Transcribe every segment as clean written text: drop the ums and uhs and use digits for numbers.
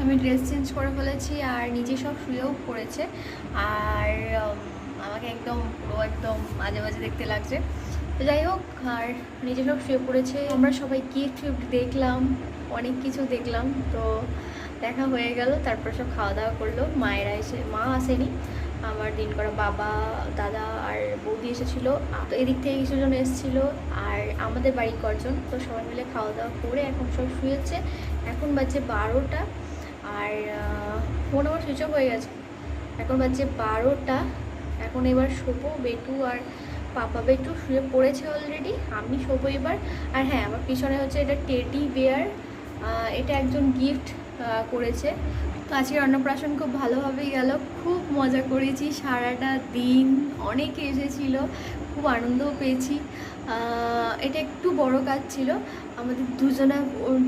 আমি dress change করে ফেলেছি আর নিজে সব শুয়েও পড়েছে। আর আমাকে একদম পুরো একদম মাঝে মাঝে দেখতে লাগছে। তো যাই হোক, আর নিজে সব শুয়ে পড়েছে। আমরা সবাই গিফট দেখলাম, অনেক কিছু দেখলাম। তো দেখা হয়ে গেল, তারপর সব খাওয়া দাওয়া করলো। মায়েরা এসে, মা আসেনি, আমার দিন করা বাবা, দাদা আর বৌদি এসেছিলো। তো এদিক থেকে কিছুজন এসেছিলো আর আমাদের বাড়ি কজন। তো সবাই মিলে খাওয়া দাওয়া করে এখন সব শুয়েছে। এখন বাজছে 12টা আর ফোন আমার সুইচ অফ হয়ে গেছে। এখন বাজছে 12টা। এখন এবার শোবো। বেটু আর পাপা বেটু শুয়ে পড়েছে অলরেডি, আমি শোবো এবার। আর হ্যাঁ, আমার পিছনে হচ্ছে এটা টেডি বেয়ার। এটা একজন গিফট করেছে। তো আজকের অন্নপ্রাশন খুব ভালোভাবেই গেল, খুব মজা করেছি সারাটা দিন। অনেকে এসেছিল, খুব আনন্দও পেয়েছি। এটা একটু বড় কাজ ছিল আমাদের দুজনা,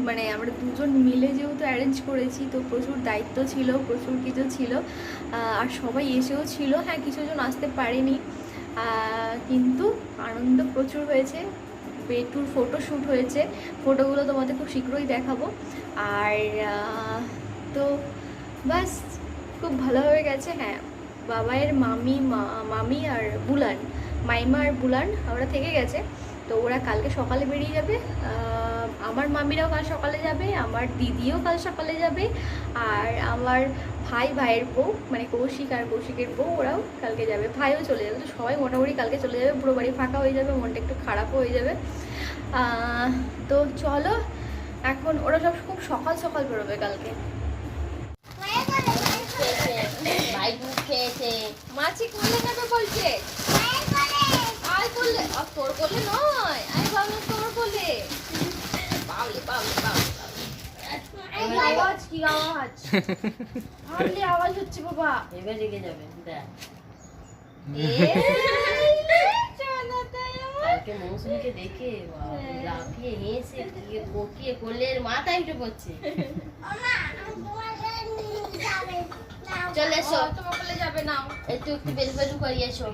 মানে আমরা দুজন মিলে যেহেতু অ্যারেঞ্জ করেছি, তো প্রচুর দায়িত্ব ছিল, প্রচুর কিছু ছিল। আর সবাই এসেও ছিল। হ্যাঁ, কিছুজন আসতে পারেনি, কিন্তু আনন্দ প্রচুর হয়েছে। বেটুর ফটোশ্যুট হয়েছে, ফটোগুলো তোমাদের খুব শীঘ্রই দেখাবো। আর তো বাস, খুব ভালোভাবে গেছে। হ্যাঁ, বাবাইয়ের মামি আর বুলান, মাইমা আর বুলান ওরা থেকে গেছে। তো ওরা কালকে সকালে বেরিয়ে যাবে। আমার মামিরাও কাল সকালে যাবে, আমার দিদিও কাল সকালে যাবে, আর আমার ভাইয়ের বউ মানে কৌশিক আর কৌশিকের বউ, ওরাও কালকে যাবে। ভাইও চলে যাবে। তো সবাই মোটামুটি কালকে চলে যাবে, পুরো বাড়ি ফাঁকা হয়ে যাবে, মনটা একটু খারাপও হয়ে যাবে। তো চলো, এখন ওরা সব খুব সকাল সকাল বেরোবে কালকে। মাছি কোলে নেবে বলছে, আয় কোলে। তোর কোলে নয়, আয় ভাবলাম তোর কোলে। বাবলে বাবলে বাবলে আওয়াজ, কি আওয়াজ? হামলি আওয়াজ হচ্ছে বাবা। এবার রেগে যাবে দেখ। কালকে মৌসুমীকে দেখে লাফিয়ে হেসে কোকিয়ে কোলের মাথায় উঠে পড়ছে। চলে এসো, তোমার কোলে যাবে না। একটু একটু বেলু বেলু করি, এসো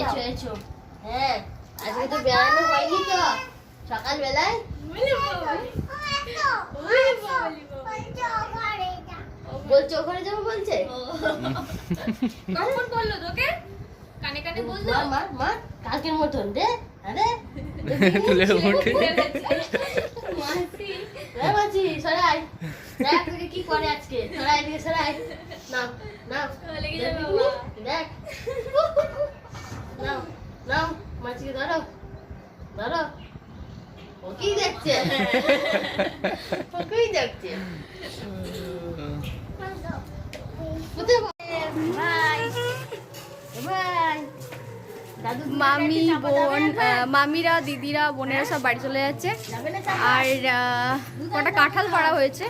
এসো এসো। হ্যাঁ, আজকে তো বেড়ানো হয়নি তো সকালবেলায়। বলছে ওখানে যাবো বলছে। কখন বললো তোকে? কানে কানে বললো? মা মা কালকের মতন রে। আরে তুলে ওঠে। মাছি সরাই দেখ তোকে কি করে আজকে। সরাই দিকে সরাই। নাও নাও লেগে যাবে বাবা। দেখ। নাও নাও মাছিকে ধরো ধরো। ও কি দেখছে? ও কি দেখছে? মামি, বোন, মামিরা, দিদিরা, বোনেরা সব বাড়ি চলে যাচ্ছে। আর কটা কাঁঠাল পাড়া হয়েছে,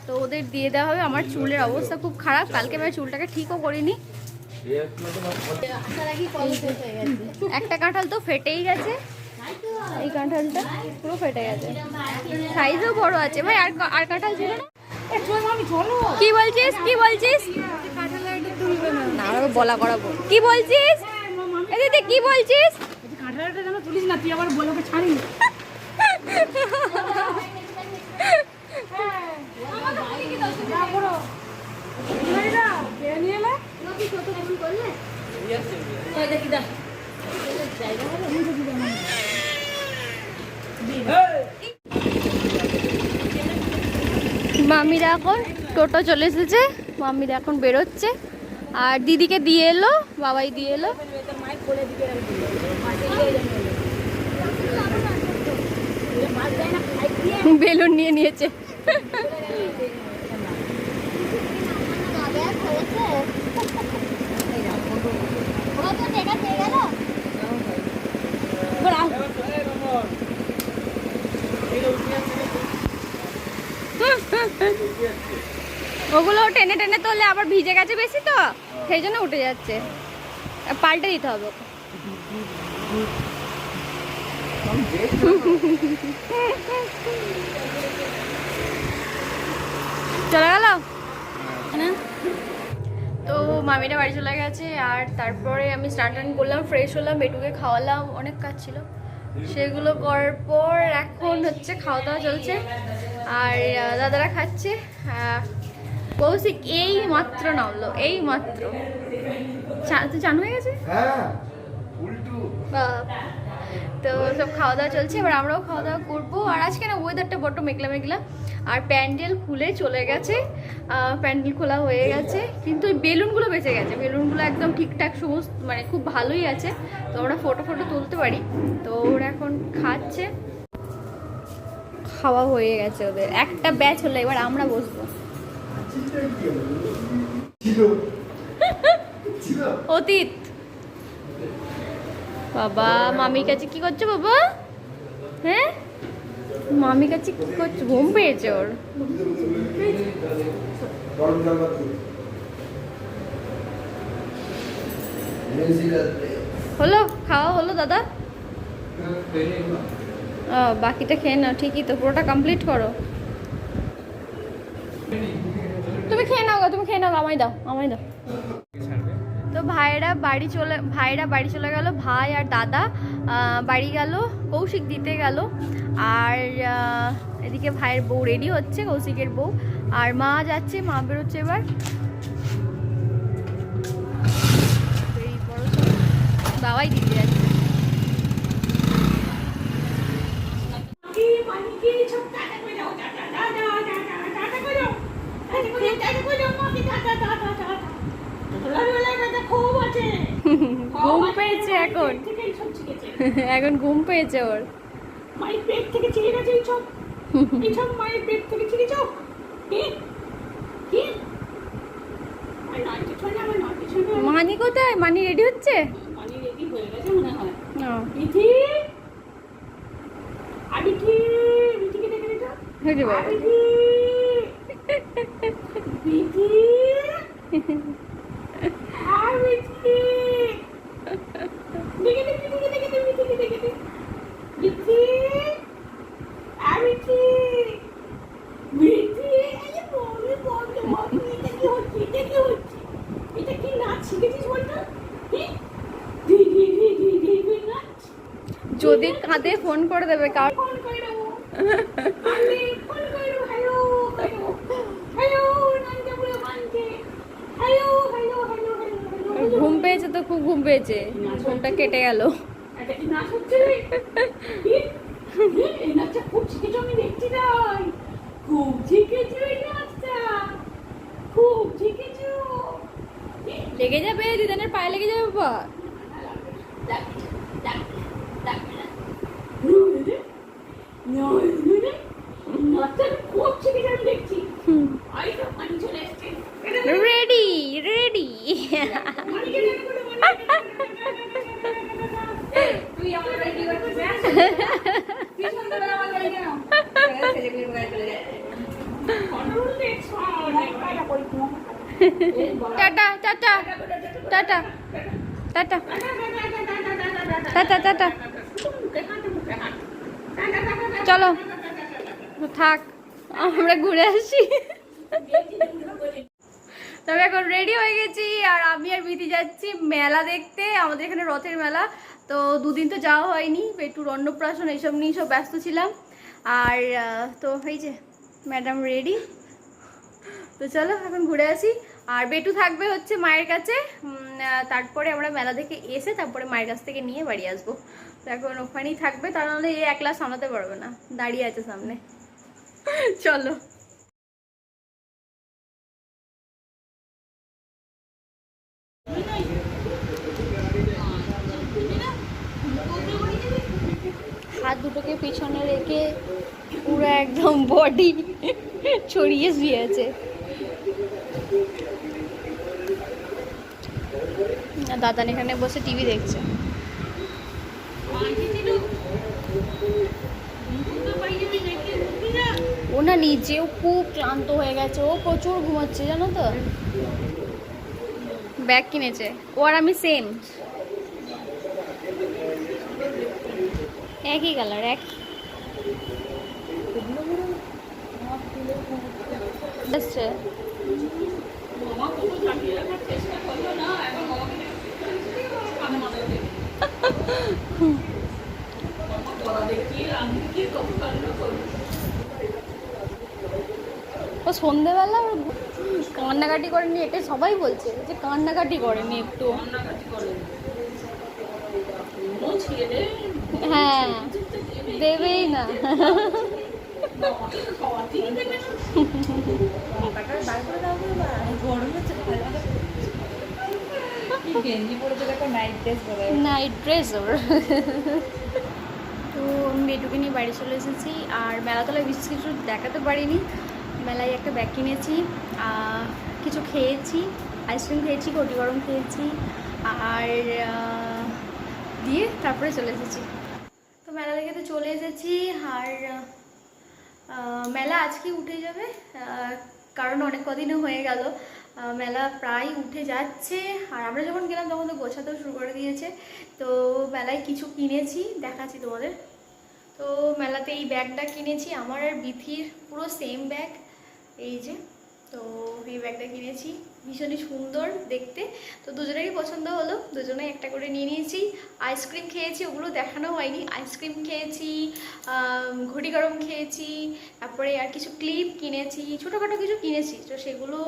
তো ওদের দিয়ে দেওয়া হবে। আমার চুলের অবস্থা খুব খারাপ, কালকে আমি চুলটাকে ঠিকও করিনি। একটা কাঁঠাল তো ফেটেই গেছে, এই কাঁঠালটা পুরো ফেটে গেছে। সাইজও বড় আছে ভাই। আর কাঁঠাল ছিল না? কি বলছিস, কি বলছিস? না, বলা করাবো। কি বলছিস দিদি, কি বলছিস? কাঁঠালটা যেন তুলিস না, তুই আবার বলকে ছাড়ি। মামিরা এখন টোটো চলে এসেছে, মামিরা এখন বেরোচ্ছে। আর দিদিকে দিয়ে এলো, বাবাই দিয়ে এলো। বেলুন নিয়ে নিয়েছে। ওগুলো টেনে টেনে তোলে, আবার ভিজে গেছে বেশি, তো সেই জন্য উঠে যাচ্ছে। পাল্টে দিতে হবে ওকে। চলে গেল। তো মামিরা বাড়ি চলে গেছে। আর তারপরে আমি স্নান টান করলাম, ফ্রেশ হলাম, বেটুকে খাওয়ালাম, অনেক কাজ ছিল সেগুলো করার পর এখন হচ্ছে খাওয়া দাওয়া চলছে। আর দাদারা খাচ্ছে। কৌশিক এই মাত্র নামলো, এই মাত্র। তুই চান হয়ে গেছে? বাবা। তো সব খাওয়া দাওয়া চলছে, এবার আমরাও খাওয়া দাওয়া করবো। আর আজকে না ওয়েদারটা বড্ড মেঘলা মেঘলা। আর প্যান্ডেল খুলে চলে গেছে, প্যান্ডেল খোলা হয়ে গেছে, কিন্তু ওই বেলুনগুলো বেঁচে গেছে। বেলুনগুলো একদম ঠিকঠাক সমস্ত মানে খুব ভালোই আছে, তো আমরা ফটো তুলতে পারি। তো ওরা এখন খাচ্ছে, খাওয়া হয়ে গেছে ওদের। একটা ব্যাচ হলো, এবার আমরা বসবো। অতীত বাবা মামির কাছে কি করছো বাবা? হ্যাঁ, মামির কাছে কি করছো? ঘুম পেয়েছে ওর। হলো খাওয়া হলো দাদা? বাকিটা খেয়ে নাও, ঠিকই তো, পুরোটা কমপ্লিট করো। তুমি খেয়ে নাও গো, তুমি খেয়ে নাও, আমায় দাও, আমায় দাও। তো ভাইরা বাড়ি চলে গেল। ভাই আর দাদা বাড়ি গেল, কৌশিক দিতে গেল। আর এদিকে ভাইয়ের বউ রেডি হচ্ছে, কৌশিকের বউ। আর মা যাচ্ছে, মা বেরোচ্ছে এবার। বাবাই দিতে যাচ্ছে। ঘুম পেয়েছে এখন, এখন ঘুম পেয়েছে ওর। মায়ের পেট থেকে ছিঁড়ে গেছে এইসব, এইসব মায়ের পেট থেকে ছিঁড়ে যাও। কি মানি কোথায়? মানি রেডি হচ্ছে? মানি রেডি হয়ে গেছে মনে হয়। বিথি, আবিথি, বিথিকে ডেকে দিতো। হয়ে বাবা। বিথি, বিথি, আবিথি, ডেকে দে, বিথিকে ডেকে দে, বিথিকে ডেকে দে। বিথি, আবিথি, বিথি, এই বলে বলে বলে, এটা কি হচ্ছে? এটা কি হচ্ছে? এটা কি নাচ শিখেছিস বলতো? দি দি দি দি দি দি নাচ। যদি কাঁদে ফোন করে দেবে কার। ফোন করে দেবো, আমি ফোন করে দেবো। হ্যালো হ্যালো হ্যালো, নানকে বলে মানকে। Hello hello hello hello. ঘুম পেয়েছে তো, খুব ঘুম পেয়েছে, ঘুমটা কেটে গেল। এটা কি নাচ হচ্ছে রে? এই নাচটা খুব শিখেছো, আমি দেখছি তাই। খুব শিখেছো এই নাচটা, খুব শিখেছো। লেগে যাবে, দিদানের পায়ে লেগে যাবে বাবা। Ready ready. তুই আমার রেডি করছিস? তুই সন্ধ্যাবেলা আমার গাড়ি কেন? Tata tata tata tata tata tata. চলো থাক, আমরা ঘুরে আসি। তবে এখন রেডি হয়ে গেছি, আর আমি আর বিথি যাচ্ছি মেলা দেখতে। আমাদের এখানে রথের মেলা, তো দুদিন তো যাওয়া হয়নি, পেটুর অন্নপ্রাশন এইসব নিয়ে সব ব্যস্ত ছিলাম। আর তো এই যে ম্যাডাম রেডি, তো চলো এখন ঘুরে আসি। আর বেটু থাকবে হচ্ছে মায়ের কাছে, তারপরে আমরা মেলা দেখে এসে তারপরে মায়ের কাছ থেকে নিয়ে বাড়ি আসবো। তো এখন ওখানেই থাকবে, তা নাহলে এ একলা সামলাতে পারবে না, দাঁড়িয়ে আছে সামনে। চলো। হাত দুটোকে পিছনে রেখে পুরো একদম বডি ছড়িয়ে শুয়েছে। দাদান এখানে বসে টিভি দেখছে। ও না নিজেও খুব ক্লান্ত হয়ে গেছে, ও প্রচুর ঘুমাচ্ছে জানো তো। ব্যাগ কিনেছে ও আর আমি সেম, একই কালার, এক আসছে। ও সন্ধেবেলা ওর কান্নাকাটি করেনি, এটা সবাই বলছে যে কান্নাকাটি করেনি একটু। হ্যাঁ দেবেই না। নাইট ড্রেস ওর। তো আমি বেটুকে নিয়ে বাড়ি চলে এসেছি, আর মেলাতলায় বিশেষ কিছু দেখাতে পারিনি। মেলায় একটা ব্যাগ কিনেছি, কিছু খেয়েছি, আইসক্রিম খেয়েছি, ঘটি গরম খেয়েছি, আর দিয়ে তারপরে চলে এসেছি। তো মেলা থেকে তো চলে এসেছি, আর মেলা আজকে উঠে যাবে, কারণ অনেক কদিনও হয়ে গেল মেলা প্রায় উঠে যাচ্ছে। আর আমরা যখন গেলাম তখন তো গোছাতেও শুরু করে দিয়েছে। তো মেলায় কিছু কিনেছি, দেখাচ্ছি তোমাদের। তো মেলাতে এই ব্যাগটা কিনেছি, আমার আর বিথির পুরো সেম ব্যাগ, এই যে। তো এই ব্যাগটা কিনেছি, ভীষণই সুন্দর দেখতে। তো দুজনেরই পছন্দ হলো, দুজনেই একটা করে নিয়ে নিয়েছি। আইসক্রিম খেয়েছি, ওগুলো দেখানো হয়নি। আইসক্রিম খেয়েছি, ঘটি গরম খেয়েছি, তারপরে আর কিছু ক্লিপ কিনেছি, ছোটোখাটো কিছু কিনেছি, তো সেগুলো।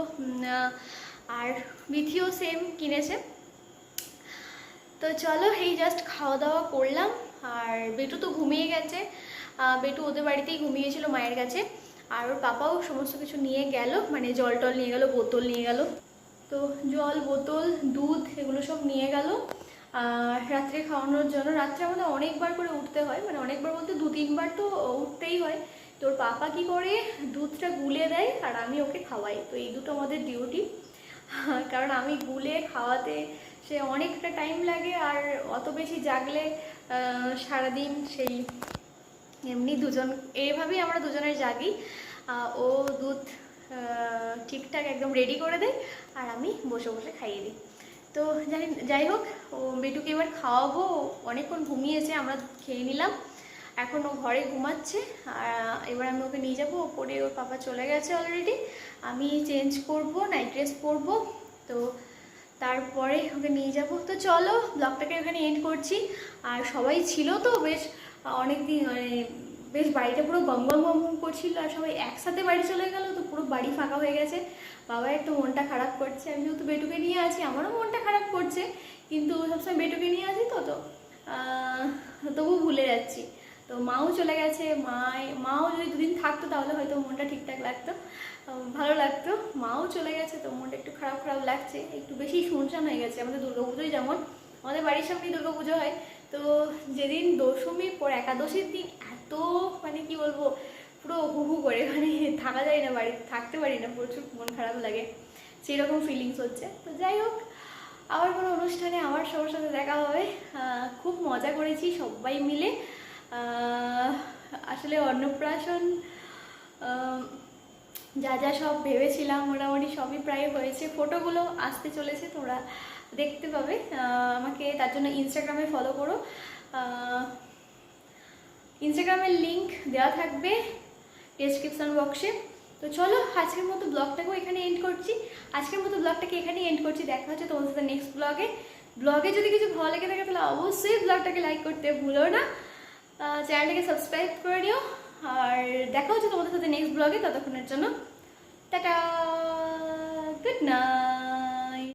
আর বিথিও সেম কিনেছে। তো চলো, এই জাস্ট খাওয়া দাওয়া করলাম। আর বেটু তো ঘুমিয়ে গেছে, বেটু ওদের বাড়িতেই ঘুমিয়েছিল মায়ের কাছে। আর ওর পাপাও সমস্ত কিছু নিয়ে গেল, মানে জল টল নিয়ে গেল, বোতল নিয়ে গেল। তো জল, বোতল, দুধ এগুলো সব নিয়ে গেল রাত্রে খাওয়ানোর জন্য। রাত্রে আমাদের অনেকবার করে উঠতে হয়, মানে অনেকবার বলতে 2-3 বার তো উঠতেই হয়। তোর পাপা কি করে, দুধটা গুলে দেয় আর আমি ওকে খাওয়াই। তো এই দুটো আমাদের ডিউটি, কারণ আমি গুলে খাওয়াতে সে অনেকটা টাইম লাগে, আর অত বেশি জাগলে সারাদিন সেই এমনি দুজন এইভাবেই আমরা দুজনের জাগি। ও দুধ ঠিকঠাক একদম রেডি করে দেয়, আর আমি বসে বসে খাইয়ে দিই। তো যাই হোক, ও বেটুকে এবার খাওয়াবো। অনেকক্ষণ ঘুমিয়েছে, আমরা খেয়ে নিলাম, এখন ও ঘরে ঘুমাচ্ছে। আর এবার আমি ওকে নিয়ে যাবো ওপরে, ওর পাপা চলে গেছে অলরেডি। আমি চেঞ্জ করব, নাইট ড্রেস পরবো, তো তারপরে ওকে নিয়ে যাব। তো চলো, ব্লগটাকে এখানে এন্ড করছি। আর সবাই ছিল তো বেশ অনেকদিন, মানে বেশ বাড়িটা পুরো গম গম গম করছিল, আর সবাই একসাথে বাড়ি চলে গেল, তো পুরো বাড়ি ফাঁকা হয়ে গেছে। বাবা একটু মনটা খারাপ করছে, আমি যেহেতু বেটুকে নিয়ে আছি আমারও মনটা খারাপ করছে, কিন্তু সবসময় বেটুকে নিয়ে আছি তো তবু ভুলে যাচ্ছি। তো মাও চলে গেছে, মাও যদি 2 দিন থাকতো তাহলে হয়তো মনটা ঠিকঠাক লাগতো, ভালো লাগতো। মাও চলে গেছে, তো মনটা একটু খারাপ খারাপ লাগছে, একটু বেশি শুনশান হয়ে গেছে। আমাদের দুর্গাপুজোই যেমন, আমাদের বাড়ির সামনেই দুর্গাপুজো হয়। তো যেদিন দশমীর পর একাদশীর দিন এত, মানে কি বলবো, পুরো হু করে, মানে থাকা যায় না, বাড়ি থাকতে পারি না, প্রচুর মন খারাপ লাগে, সেরকম ফিলিংস হচ্ছে। তো যাই হোক, আবার কোনো অনুষ্ঠানে আমার সবার সাথে দেখা হবে। খুব মজা করেছি সবাই মিলে। আসলে অন্নপ্রাশন যা যা সব ভেবেছিলাম মোটামুটি সবই প্রায় হয়েছে। ফটোগুলো আসতে চলেছে, তোমরা দেখতে পাবে। আমাকে তার জন্য ইনস্টাগ্রামে ফলো করো, ইনস্টাগ্রামের লিঙ্ক দেওয়া থাকবে ডেসক্রিপশন বক্সে। তো চলো, আজকের মতো ব্লগটাকেও এখানে এন্ড করছি। দেখা হচ্ছে তোমাদের সাথে নেক্সট ব্লগে যদি কিছু ভালো লেগে থাকে তাহলে অবশ্যই ব্লগটাকে লাইক করতে ভুলো না, চ্যানেলটাকে সাবস্ক্রাইব করে নিও। আর দেখা হচ্ছে তোমাদের সাথে নেক্সট ব্লগে, ততক্ষণের জন্য টাটা, গুড নাইট।